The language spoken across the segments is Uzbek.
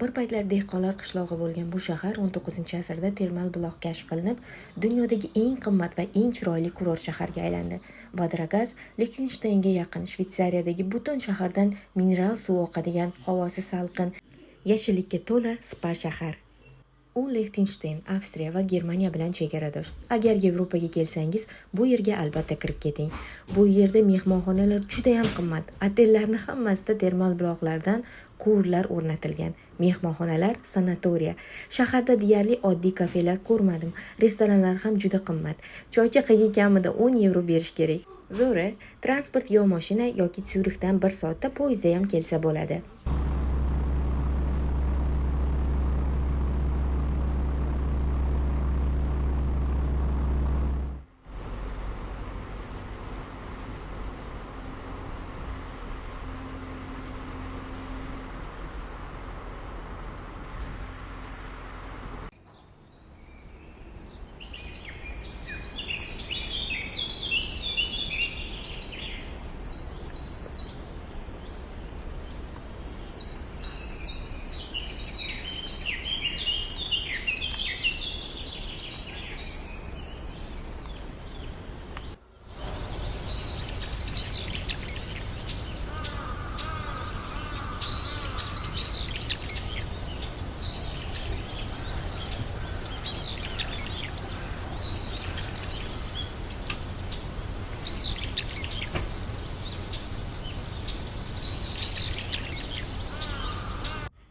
Bir paytlar dehqonlar qishlog'i bo'lgan bu shahar 19-asrda termal buloq kashf qilinib, dunyodagi eng qimmat va eng chiroyli kurort shaharga aylandi. Badragaz Lichtensteinga yaqin Shvetsariyadagi butun shahardan mineral suv oqadigan, havosi salqin, yashillikka to'la spa shahar. U Lichtenstein, Avstriya va Germaniya bilan chegaradosh. Agar Yevropaga kelsangiz, bu yerga albatta kirib keting. Bu yerda mehmonxonalar juda ham qimmat. Otellarning hammasida termal buloqlardan quvurlar o'rnatilgan. Mehmonxonalar sanatoriya. Shaharda deyarli oddiy kafelar ko'rmadim. Restoranlar ham juda qimmat. Choy chaqiga kamida 10 yevro berish kerak. Zo'ri, transport yo mashina yoki Syurixdan 1 soatda poyezdda ham kelsa bo'ladi.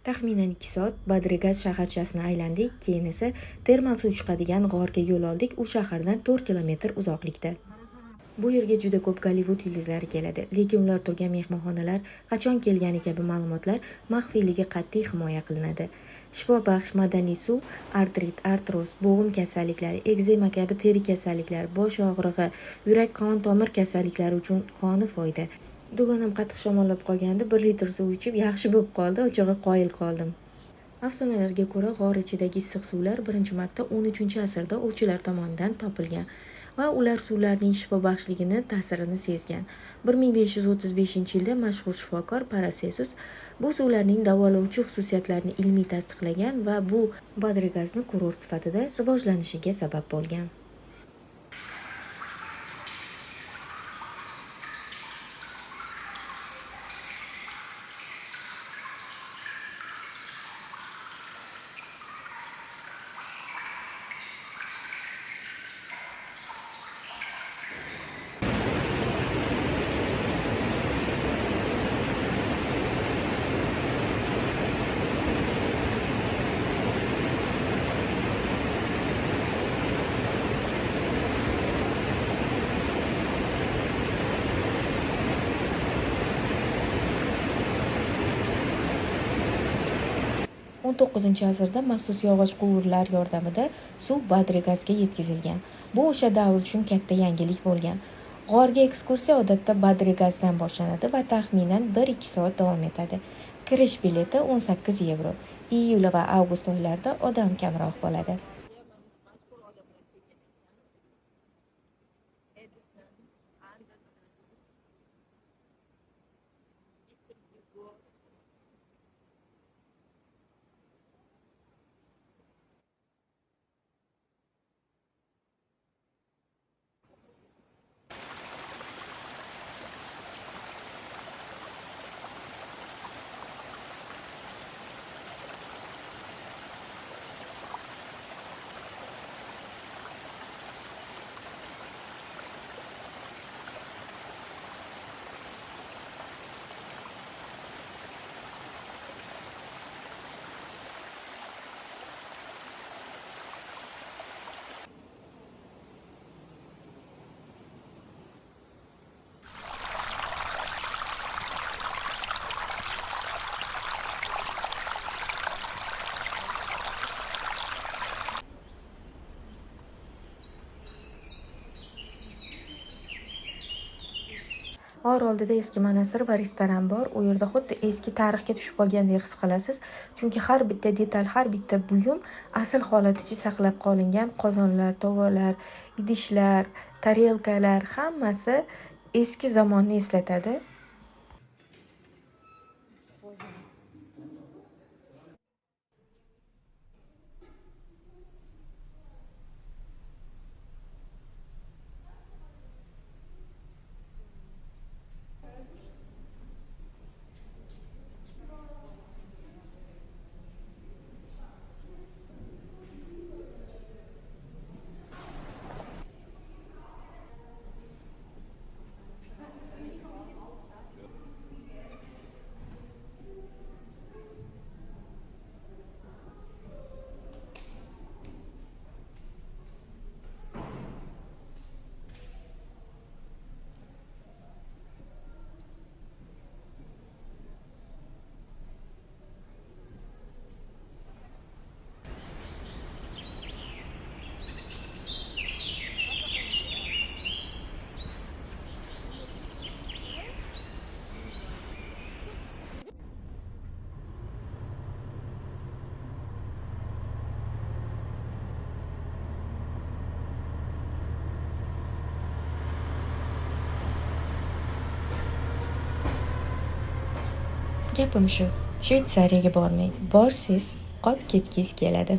Taxminan 2 soat Badragaz shaharchasini aylandik, keyin esa termal suv chiqadigan g'orga yo'l oldik. U shahardan 4 kilometr uzoqlikda. Bu yerga juda ko'p Gollivud yulduzlari keladi, lekin ular turgan mehmonxonalar, qachon kelgani kabi ma'lumotlar maxfiyligi qat'iy himoya qilinadi. Shifobaxsh madaniy suv artrit, artroz, bo'g'im kasalliklari, ekzema kabi teri kasalliklari, bosh og'rig'i, yurak-qon tomir kasalliklari uchun koni foyda. Dugonam qattiq shamollab qolganda 1 litr suv ichib yaxshi bo'lib qoldi, ochig'i qoyil qoldim. Afsonalarga ko'ra, g'or ichidagi issiq suvlar birinchi marta 13-asrda ovchilar tomonidan topilgan va ular suvlarning shifobaxshligini ta'sirini sezgan. 1535-yilda mashhur shifokor Paracelsus bu suvlarning davolovchi xususiyatlarini ilmiy tasdiqlagan va bu Badragazni kurort sifatida rivojlanishiga sabab bo'lgan. On 19-asrda maxsus yog'och quvurlar yordamida suv Badragazga yetkazilgan. Bu o'sha davr uchun katta yangilik bo'lgan. G'orga ekskursiya odatda Badragazdan boshlanadi va taxminan 1-2 soat davom etadi. Kirish bileti 18 yevro. Iyul va avgust oylarida odam kamroq bo'ladi. G'or oldida eski monastir va restoran bor. U yerda xuddi eski tarixga tushib qolgandek his qilasiz. Chunki har bitta detal, har bitta buyum asl holaticha saqlab qolingan. Qozonlar, tovalar, idishlar, tarelkalar hammasi eski zamonni eslatadi. Gapim shu, Shveysariyaga bormang, borsiz qolib ketgingiz keladi.